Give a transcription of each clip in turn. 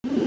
YT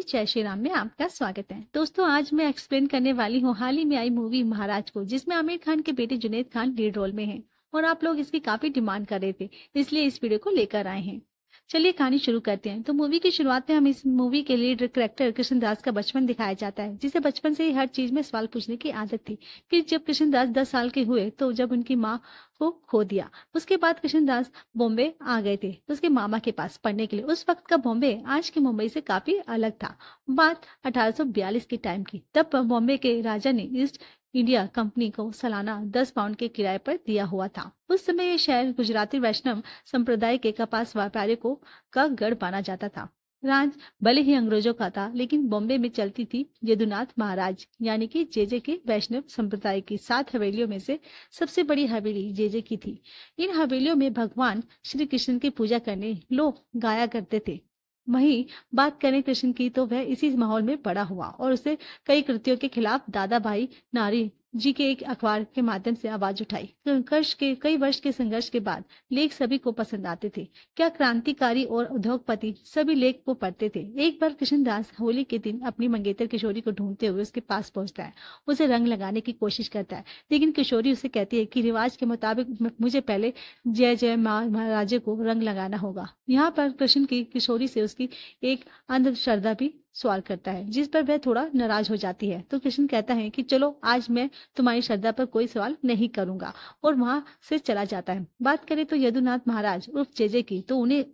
जय श्री राम में आपका स्वागत है। दोस्तों, आज मैं एक्सप्लेन करने वाली हूँ हाल ही में आई मूवी महाराज को, जिसमें आमिर खान के बेटे जुनैद खान लीड रोल में हैं और आप लोग इसकी काफी डिमांड कर रहे थे, इसलिए इस वीडियो को लेकर आए हैं। चलिए कहानी शुरू करते हैं। तो मूवी की शुरुआत में हम इस मूवी के लीड कैरेक्टर कृष्णदास का बचपन दिखाया जाता है, जिसे बचपन से ही हर चीज में सवाल पूछने की आदत थी। फिर जब कृष्णदास 10 साल के हुए तो जब उनकी माँ को खो दिया, उसके बाद कृष्णदास बॉम्बे आ गए थे उसके मामा के पास पढ़ने के लिए। उस वक्त का बॉम्बे आज के मुंबई से काफी अलग था। बात 1842 के टाइम की। तब बॉम्बे के राजा ने ईस्ट इंडिया कंपनी को सालाना 10 पाउंड के किराए पर दिया हुआ था। उस समय ये शहर गुजराती वैष्णव संप्रदाय के कपास व्यापारियों का गढ़ माना जाता था। राज भले ही अंग्रेजों का था, लेकिन बॉम्बे में चलती थी यदुनाथ महाराज यानी कि जेजे के वैष्णव संप्रदाय की 7 हवेलियों में से सबसे बड़ी हवेली जेजे की थी। इन हवेलियों में भगवान श्री कृष्ण की पूजा करने लोग गाया करते थे। वहीं बात करें कृष्ण की, तो वह इसी माहौल में बड़ा हुआ और उसे कई कृत्यों के खिलाफ दादा भाई नारी जी के एक अखबार के माध्यम से आवाज उठाई। कई वर्ष के संघर्ष के बाद लेख सभी को पसंद आते थे। क्या क्रांतिकारी और उद्योगपति सभी लेख को पढ़ते थे। एक बार कृष्णदास होली के दिन अपनी मंगेतर किशोरी को ढूंढते हुए उसके पास पहुंचता है। उसे रंग लगाने की कोशिश करता है, लेकिन किशोरी उसे कहती है कि रिवाज के मुताबिक मुझे पहले जय जय महाराजे को रंग लगाना होगा। यहाँ पर कृष्ण की किशोरी से उसकी एक अंधश्रद्धा भी सवाल करता है, जिस पर वह थोड़ा नाराज हो जाती है। तो कृष्ण कहता है कि चलो आज मैं तुम्हारी श्रद्धा पर कोई सवाल नहीं करूंगा, और वहां से चला जाता है। बात करें तो यदुनाथ महाराज उर्फ जेजे की, तो उन्हें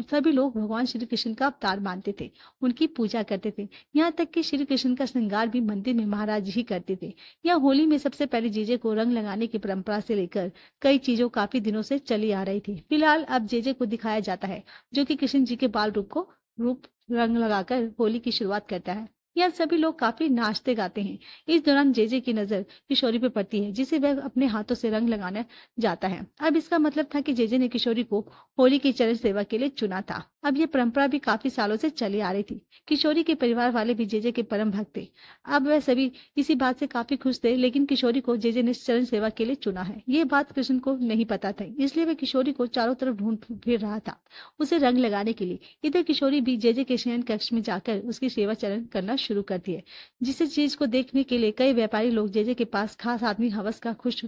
सभी लोग भगवान श्री कृष्ण का अवतार मानते थे, उनकी पूजा करते थे। यहाँ तक कि श्री कृष्ण का श्रृंगार भी मंदिर में महाराज ही करते थे। यहाँ होली में सबसे पहले जेजे को रंग लगाने की परंपरा से लेकर कई चीजों काफी दिनों से चली आ रही थी। फिलहाल अब जेजे को दिखाया जाता है, जो कि कृष्ण जी के बाल रूप रंग लगाकर होली की शुरुआत करता है। यहाँ सभी लोग काफी नाचते गाते हैं। इस दौरान जेजे की नजर किशोरी पर पड़ती है, जिसे वह अपने हाथों से रंग लगाने जाता है। अब इसका मतलब था कि जेजे ने किशोरी को होली की चरण सेवा के लिए चुना था। अब यह परंपरा भी काफी सालों से चली आ रही थी। किशोरी के परिवार वाले भी जेजे के परम भक्त थे। अब वह सभी इसी बात से काफी खुश थे, लेकिन किशोरी को जेजे ने चरण सेवा के लिए चुना है, ये बात कृष्ण को नहीं पता था। इसलिए वह किशोरी को चारों तरफ ढूंढ फिर रहा था उसे रंग लगाने के लिए। इधर किशोरी भी जेजे के शयन कक्ष में जाकर उसकी सेवा चरण करना शुरू करती है, जिसे चीज को देखने के लिए कई व्यापारी लोग जेजे के पास खास आदमी हवस का खुश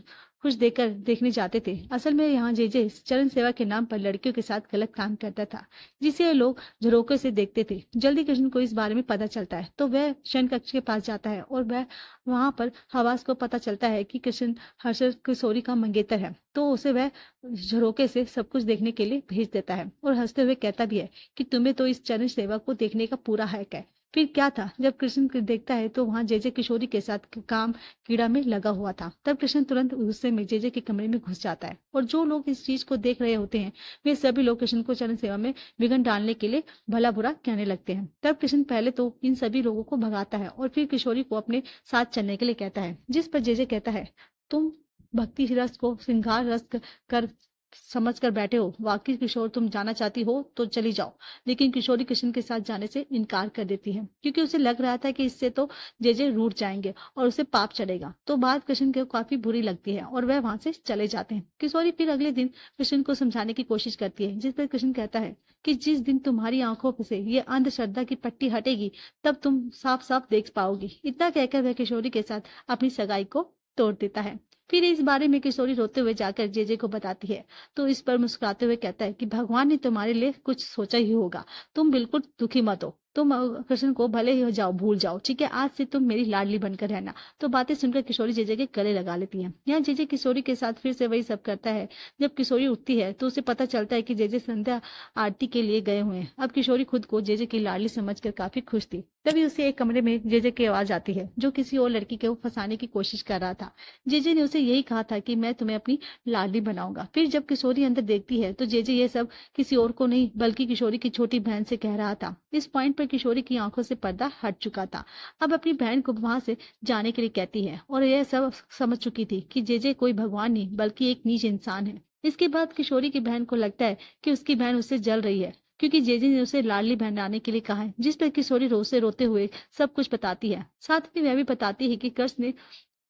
देकर देखने जाते थे। असल में यहाँ जेजे चरण सेवा के नाम पर लड़कियों के साथ गलत काम करता था, जिसे लोग झरोके से देखते थे। जल्दी कृष्ण को इस बारे में पता चलता है, तो वह शयन कक्ष के पास जाता है और वह वहां पर हवास को पता चलता है कि कृष्ण हर्षद किशोरी का मंगेतर है। तो उसे वह झरोके से सब कुछ देखने के लिए भेज देता है और हंसते हुए कहता भी है कि तुम्हें तो इस चरण सेवा को देखने का पूरा हक है। फिर क्या था, जब कृष्ण देखता है तो वहां जेजे किशोरी के साथ काम कीड़ा में लगा हुआ था। तब कृष्ण तुरंत गुस्से में जेजे के कमरे में घुस जाता है, और जो लोग इस चीज को देख रहे होते हैं वे सभी लोग कृष्ण को चरण सेवा में विघ्न डालने के लिए भला बुरा कहने लगते हैं। तब कृष्ण पहले तो इन सभी लोगों को भगाता है और फिर किशोरी को अपने साथ चलने के लिए कहता है, जिस पर जेजे कहता है तुम भक्ति रस को श्रृंगार रस कर समझ कर बैठे हो। वाकई किशोर तुम जाना चाहती हो तो चली जाओ। लेकिन किशोरी कृष्ण के साथ जाने से इनकार कर देती है, क्योंकि उसे लग रहा था कि इससे तो जेजे रूठ जाएंगे और उसे पाप चढ़ेगा। तो बात कृष्ण को काफी बुरी लगती है और वह वहां से चले जाते हैं। किशोरी फिर अगले दिन कृष्ण को समझाने की कोशिश करती है, जिस पर कृष्ण कहता है कि जिस दिन तुम्हारी आंखों से ये अंधश्रद्धा की पट्टी हटेगी तब तुम साफ साफ देख पाओगी। इतना कहकर वह किशोरी के साथ अपनी सगाई को तोड़ देता है। फिर इस बारे में किशोरी रोते हुए जाकर जेजे को बताती है, तो इस पर मुस्कुराते हुए कहता है कि भगवान ने तुम्हारे लिए कुछ सोचा ही होगा, तुम बिल्कुल दुखी मत हो। तुम कृष्ण को भले ही भूल जाओ, ठीक है, आज से तुम मेरी लाडली बनकर रहना। तो बातें सुनकर किशोरी जेजे के गले लगा लेती है। यहाँ जेजे किशोरी के साथ फिर से वही सब करता है। जब किशोरी उठती है तो उसे पता चलता है कि जेजे संध्या आरती के लिए गए हुए हैं। अब किशोरी खुद को जेजे की लाडली समझकर काफी खुश थी। तभी उसे एक कमरे में जेजे की आवाज आती है, जो किसी और लड़की को फंसाने की कोशिश कर रहा था। जेजे ने उसे यही कहा था कि मैं तुम्हें अपनी लाडली बनाऊंगा। फिर जब किशोरी अंदर देखती है तो जेजे ये सब किसी और को नहीं बल्कि किशोरी की छोटी बहन से कह रहा था। इस पॉइंट पर किशोरी की आंखों से पर्दा हट चुका था। अब अपनी बहन को वहां से जाने के लिए कहती है, और यह सब समझ चुकी थी कि जेजे कोई भगवान नहीं बल्कि एक नीच इंसान है। इसके बाद किशोरी की बहन को लगता है कि उसकी बहन उससे जल रही है, क्योंकि जेजे ने उसे लाडली बनाने के लिए कहा है। जिस पर किशोरी रोते हुए सब कुछ बताती है। साथ में वह भी बताती है कि कृष्ण ने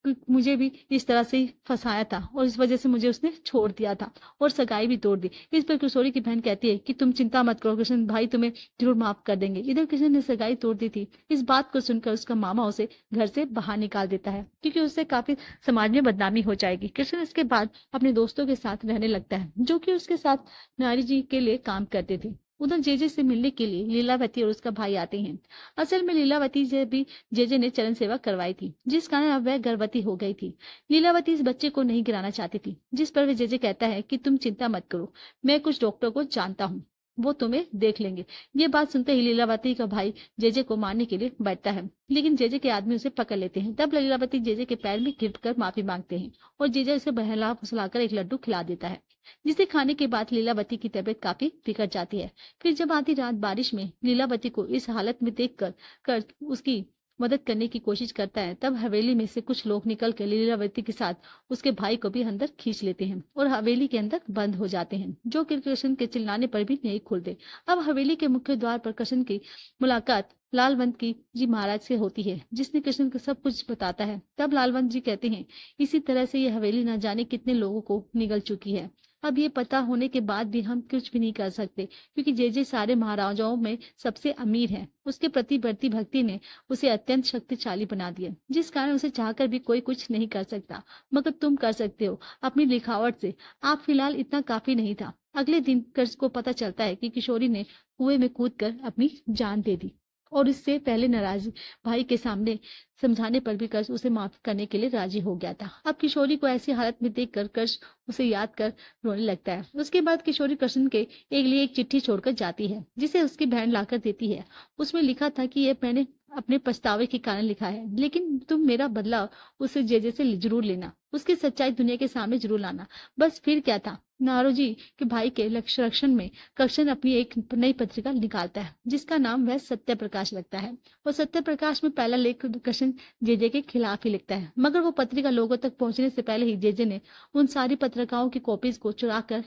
मुझे भी इस तरह से ही फंसाया था और इस वजह से मुझे उसने छोड़ दिया था और सगाई भी तोड़ दी। इस पर किशोरी की बहन कहती है कि तुम चिंता मत करो, कृष्ण भाई तुम्हें जरूर माफ कर देंगे। इधर कृष्ण ने सगाई तोड़ दी थी। इस बात को सुनकर उसका मामा उसे घर से बाहर निकाल देता है क्योंकि उससे काफी समाज में बदनामी हो जाएगी। कृष्ण इसके बाद अपने दोस्तों के साथ रहने लगता है जो कि उसके साथ नारी जी के लिए काम करते थे। उधर जेजे से मिलने के लिए लीलावती और उसका भाई आते हैं। असल में लीलावती से भी जेजे ने चरण सेवा करवाई थी, जिस कारण अब वह गर्भवती हो गई थी। लीलावती इस बच्चे को नहीं गिराना चाहती थी, जिस पर वह जेजे कहता है कि तुम चिंता मत करो, मैं कुछ डॉक्टर को जानता हूँ, वो तुम्हें देख लेंगे। ये बात सुनते ही लीलावती का भाई जेजे को मारने के लिए बैठता है, लेकिन जेजे के आदमी उसे पकड़ लेते हैं। तब लीलावती जेजे के पैर में गिर कर माफी मांगते हैं और जेजे उसे बहला फुसलाकर एक लड्डू खिला देता है, जिसे खाने के बाद लीलावती की तबीयत काफी बिगड़ जाती है। फिर जब आधी रात बारिश में लीलावती को इस हालत में देखकर कर उसकी मदद करने की कोशिश करता है, तब हवेली में से कुछ लोग निकल कर लीलावती के साथ उसके भाई को भी अंदर खींच लेते हैं और हवेली के अंदर बंद हो जाते हैं, जो कि कृष्ण के चिल्लाने पर भी नहीं खुलते। अब हवेली के मुख्य द्वार पर कृष्ण की मुलाकात लालवंत की जी महाराज से होती है, जिसने कृष्ण को सब कुछ बताता है। तब लालवंत जी कहते हैं, इसी तरह से ये हवेली न जाने कितने लोगों को निगल चुकी है। अब ये पता होने के बाद भी हम कुछ भी नहीं कर सकते, क्योंकि जे सारे महाराजाओं में सबसे अमीर है। उसके प्रति बढ़ती भक्ति ने उसे अत्यंत शक्तिशाली बना दिया, जिस कारण उसे चाहकर भी कोई कुछ नहीं कर सकता। मगर तुम कर सकते हो अपनी लिखावट से। आप फिलहाल इतना काफी नहीं था। अगले दिन कर्ज को पता चलता है कि किशोरी ने कुएं में कूदकर अपनी जान दे दी और इससे पहले नाराज भाई के सामने समझाने पर भी कर्ज उसे माफ करने के लिए राजी हो गया था। अब किशोरी को ऐसी हालत में देखकर कर्ज उसे याद कर रोने लगता है। उसके बाद किशोरी कृष्ण के एक लिए एक चिट्ठी छोड़कर जाती है, जिसे उसकी बहन लाकर देती है। उसमें लिखा था कि यह मैंने अपने पछतावे के कारण लिखा है, लेकिन तुम मेरा बदला उसे जे से जरूर लेना, उसकी सच्चाई दुनिया के सामने जरूर लाना। बस फिर क्या था, नारोजी के भाई के रक्षण में कृष्ण अपनी एक नई पत्रिका निकालता है, जिसका नाम वह सत्य प्रकाश रखता है। और सत्य प्रकाश में पहला लेख कृष्ण जेजे के खिलाफ ही लिखता है, मगर वो पत्रिका लोगों तक पहुंचने से पहले ही जेजे ने उन सारी पत्रिकाओं की कॉपीज को चुरा कर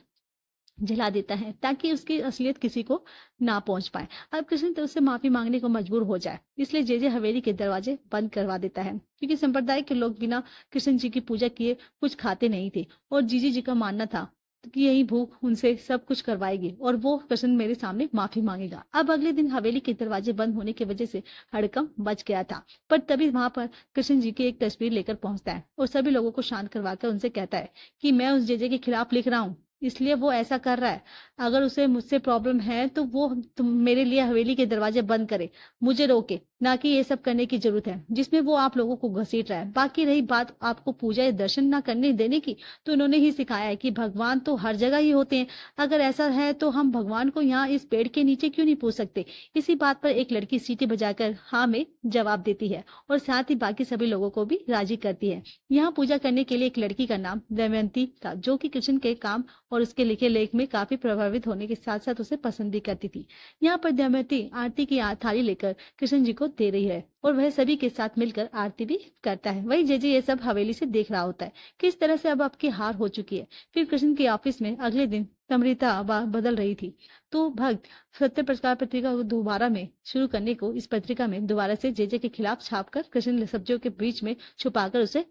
जला देता है, ताकि उसकी असलियत किसी को ना पहुंच पाए। अब कृष्ण तो उससे माफी मांगने को मजबूर हो जाए, इसलिए जे हवेली के दरवाजे बंद करवा देता है, क्योंकि संप्रदाय के लोग बिना कृष्ण जी की पूजा किए कुछ खाते नहीं थे और जीजी जी का मानना था कि यही भूख उनसे सब कुछ करवाएगी और वो कृष्ण मेरे सामने माफी मांगेगा। अब अगले दिन हवेली के दरवाजे बंद होने की वजह से हड़कंप बच गया था, पर तभी वहां पर कृष्ण जी की एक तस्वीर लेकर पहुंचता है और सभी लोगों को शांत करवाकर उनसे कहता है कि मैं उस जेजे के खिलाफ लिख रहा हूँ, इसलिए वो ऐसा कर रहा है। अगर उसे मुझसे प्रॉब्लम है तो वो तुम मेरे लिए हवेली के दरवाजे बंद करे, मुझे रोके, ना कि ये सब करने की जरूरत है जिसमें वो आप लोगों को घसीट रहा है। बाकी रही बात आपको पूजा या दर्शन ना करने देने की, तो उन्होंने ही सिखाया है कि भगवान तो हर जगह ही होते हैं। अगर ऐसा है तो हम भगवान को यहाँ इस पेड़ के नीचे क्यों नहीं पूछ सकते। इसी बात पर एक लड़की सीटी बजाकर हाँ में जवाब देती है और साथ ही बाकी सभी लोगों को भी राजी करती है। यहाँ पूजा करने के लिए एक लड़की का नाम दमयंती था, जो कि कृष्ण के काम और उसके लिखे लेख में काफी प्रभावित होने के साथ साथ उसे पसंद भी करती थी। यहाँ पर दमयंती आरती की थाली लेकर कृष्ण जी को दे रही है और वह सभी के साथ मिलकर आरती भी करता है। वही जे ये सब हवेली से देख रहा होता है कि इस तरह से अब आपकी हार हो चुकी है। फिर कृष्ण के ऑफिस में अगले दिन तमृता बदल रही थी, तो भक्त सत्य प्रकाश पत्रिका को दोबारा में शुरू करने को इस पत्रिका में दोबारा से जे के खिलाफ छापकर कृष्ण सब्जियों के बीच में छुपाकर उसे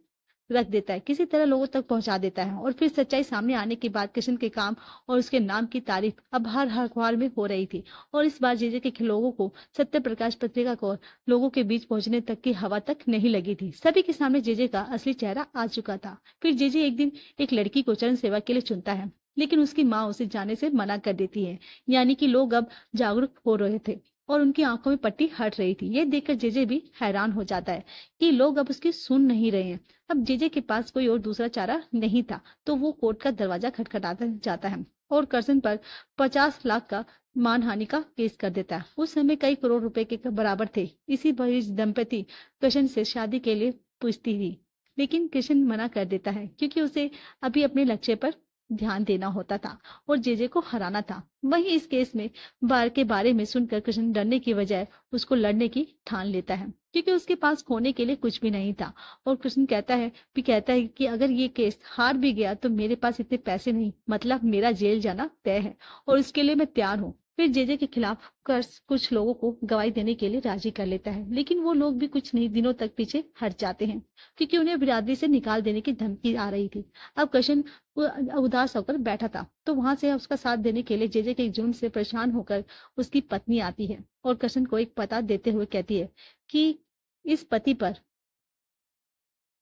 रख देता है, किसी तरह लोगों तक पहुंचा देता है। और फिर सच्चाई सामने आने के बाद कृष्ण के काम और उसके नाम की तारीफ अब हर अखबार में हो रही थी और इस बार जेजे के लोगों को सत्य प्रकाश पत्रिका को लोगों के बीच पहुंचने तक की हवा तक नहीं लगी थी। सभी के सामने जेजे का असली चेहरा आ चुका था। फिर जेजे एक दिन एक लड़की को चरण सेवा के लिए चुनता है, लेकिन उसकी माँ उसे जाने से मना कर देती है। यानी कि लोग अब जागरूक हो रहे थे और उनकी आंखों में पट्टी हट रही थी। ये देखकर जेजे भी हैरान हो जाता है कि लोग अब उसकी सुन नहीं रहे हैं। अब जेजे के पास कोई और दूसरा चारा नहीं था, तो वो कोर्ट का दरवाजा खटखटाता जाता है और कृष्ण पर 50 लाख का मानहानि का केस कर देता है। उस समय कई करोड़ रुपए के बराबर थे। इसी बीच दंपति कृष्ण से शादी के लिए पूछती थी, लेकिन कृष्ण मना कर देता है क्योंकि उसे अभी अपने लक्ष्य पर ध्यान देना होता था और जेजे को हराना था। वहीं इस केस में बार के बारे में सुनकर कृष्ण डरने की बजाय उसको लड़ने की ठान लेता है, क्योंकि उसके पास खोने के लिए कुछ भी नहीं था। और कृष्ण कहता है कि अगर ये केस हार भी गया तो मेरे पास इतने पैसे नहीं, मतलब मेरा जेल जाना तय है और इसके लिए मैं तैयार हूँ। फिर जेजे के खिलाफ कर्स कुछ लोगों को गवाही देने के लिए राजी कर लेता है, लेकिन वो लोग भी कुछ नहीं दिनों तक पीछे हट जाते हैं, क्योंकि उन्हें बिरादरी से निकाल देने की धमकी आ रही थी। अब कशन उदास होकर बैठा था, तो वहां से उसका साथ देने के लिए जेजे के जुर्म से परेशान होकर उसकी पत्नी आती है और कशन को एक पता देते हुए कहती है कि इस पति पर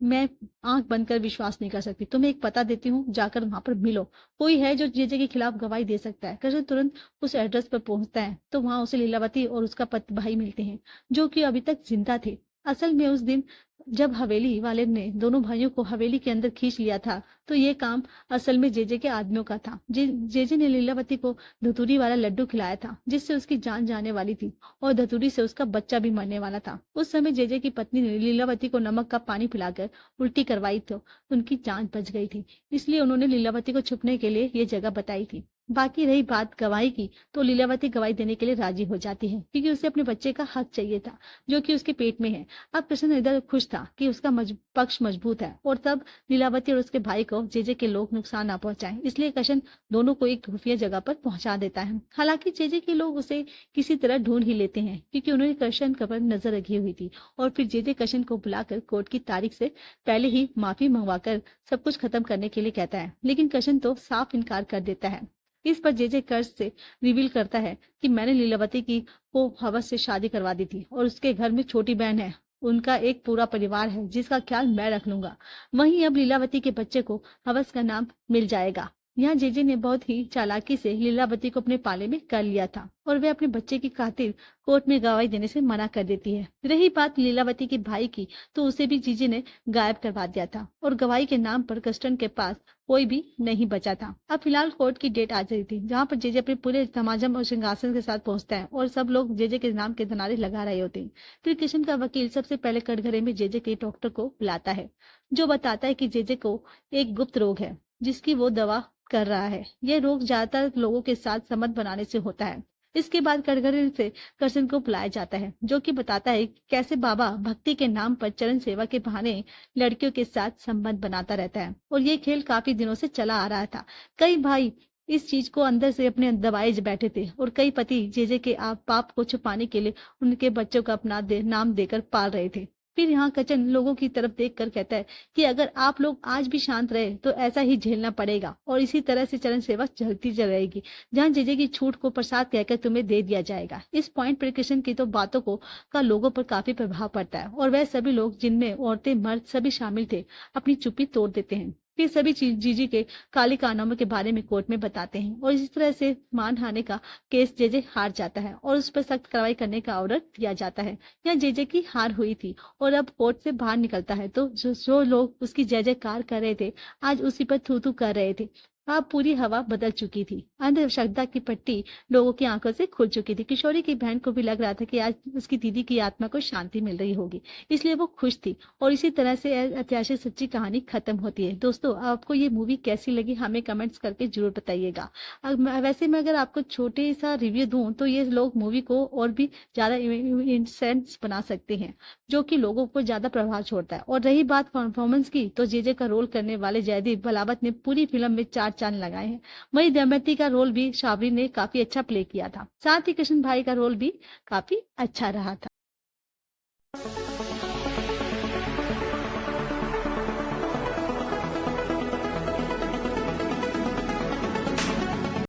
मैं आंख बंद कर विश्वास नहीं कर सकती। तुम्हें एक पता देती हूँ, जाकर वहां पर मिलो। कोई है जो जेजे के खिलाफ गवाही दे सकता है। कृष्ण तुरंत उस एड्रेस पर पहुंचता है, तो वहां उसे लीलावती और उसका पति भाई मिलते हैं, जो कि अभी तक जिंदा थे। असल में उस दिन जब हवेली वाले ने दोनों भाइयों को हवेली के अंदर खींच लिया था, तो ये काम असल में जेजे के आदमियों का था। जेजे ने लीलावती को धतूरी वाला लड्डू खिलाया था, जिससे उसकी जान जाने वाली थी और धतूरी से उसका बच्चा भी मरने वाला था। उस समय जेजे की पत्नी ने लीलावती को नमक का पानी पिलाकर उल्टी करवाई तो उनकी जान बच गई थी। इसलिए उन्होंने लीलावती को छुपने के लिए ये जगह बताई थी। बाकी रही बात गवाही की, तो लीलावती गवाही देने के लिए राजी हो जाती है, क्योंकि उसे अपने बच्चे का हक चाहिए था, जो कि उसके पेट में है। अब कृष्ण इधर खुश था कि उसका पक्ष मजबूत है, और तब लीलावती और उसके भाई को जेजे के लोग नुकसान ना पहुंचाएं, इसलिए कृष्ण दोनों को एक खुफिया जगह पर पहुंचा देता है। हालांकि जेजे के लोग उसे किसी तरह ढूंढ ही लेते हैं, क्योंकि उन्होंने कृष्ण पर नजर रखी हुई थी। और फिर जेजे कृष्ण को बुलाकर कोर्ट की तारीख से पहले ही माफी मंगवाकर सब कुछ खत्म करने के लिए कहता है, लेकिन कृष्ण तो साफ इनकार कर देता है। इस पर जेजे कर्ज से रिवील करता है कि मैंने लीलावती की को हवस से शादी करवा दी थी, और उसके घर में छोटी बहन है, उनका एक पूरा परिवार है जिसका ख्याल मैं रख लूंगा। वहीं अब लीलावती के बच्चे को हवस का नाम मिल जाएगा। यहाँ जेजे ने बहुत ही चालाकी से लीलावती को अपने पाले में कर लिया था, और वह अपने बच्चे की खातिर कोर्ट में गवाही देने से मना कर देती है। रही बात लीलावती के भाई की, तो उसे भी जीजे ने गायब करवा दिया था, और गवाही के नाम पर कस्टन के पास कोई भी नहीं बचा था। अब फिलहाल कोर्ट की डेट आ गई थी, जहाँ पर जेजे अपने पूरे तमाजम और सिंहासन के साथ पहुंचता है, और सब लोग जेजे के नाम के नारे लगा रहे होते हैं। फिर किशन का वकील सबसे पहले कटघरे में जेजे के डॉक्टर को बुलाता है, जो बताता है कि जेजे को एक गुप्त रोग है, जिसकी वो दवा कर रहा है। यह रोग ज्यादातर लोगों के साथ संबंध बनाने से होता है। इसके बाद कटघरे से कृष्ण को बुलाया जाता है, जो कि बताता है कि कैसे बाबा भक्ति के नाम पर चरण सेवा के बहाने लड़कियों के साथ संबंध बनाता रहता है, और ये खेल काफी दिनों से चला आ रहा था। कई भाई इस चीज को अंदर से अपने दबाए बैठे थे, और कई पति जेजे के आप पाप को छुपाने के लिए उनके बच्चों का अपना नाम देकर पाल रहे थे। फिर यहाँ कचन लोगों की तरफ देखकर कहता है कि अगर आप लोग आज भी शांत रहे तो ऐसा ही झेलना पड़ेगा, और इसी तरह से चरण सेवा चलती चल रहेगी, जहाँ जेजे की छूट को प्रसाद कहकर तुम्हें दे दिया जाएगा। इस पॉइंट पर कृष्ण की तो बातों को का लोगों पर काफी प्रभाव पड़ता है, और वह सभी लोग, जिनमें औरतें मर्द सभी शामिल थे, अपनी चुप्पी तोड़ देते हैं। फिर सभी जीजी के काले कारनामों के बारे में कोर्ट में बताते हैं, और इस तरह से मानहानि का केस जेजे हार जाता है, और उस पर सख्त कार्रवाई करने का ऑर्डर दिया जाता है। यहाँ जेजे की हार हुई थी, और अब कोर्ट से बाहर निकलता है, तो जो लोग उसकी जय जयकार कर रहे थे, आज उसी पर थू थू कर रहे थे। अब पूरी हवा बदल चुकी थी। अंधश्रद्धा की पट्टी लोगों की आंखों से खुल चुकी थी। किशोरी की बहन को भी लग रहा था कि आज उसकी दीदी की आत्मा को शांति मिल रही होगी, इसलिए वो खुश थी। और इसी तरह से ऐतिहासिक सच्ची कहानी खत्म होती है। दोस्तों, आपको ये मूवी कैसी लगी हमें कमेंट्स करके जरूर बताइएगा। वैसे मैं अगर आपको छोटे सा रिव्यू दूं, तो ये लोग मूवी को और भी ज्यादा इंसेंस बना सकते हैं, जो कि लोगों को ज्यादा प्रभाव छोड़ता है। और रही बात परफॉर्मेंस की, तो जेजे का रोल करने वाले जयदीप बलावत ने पूरी फिल्म में 4 चांद लगाए हैं। वही दमयंती का रोल भी शाबरी ने काफी अच्छा प्ले किया था। साथ ही कृष्ण भाई का रोल भी काफी अच्छा रहा था।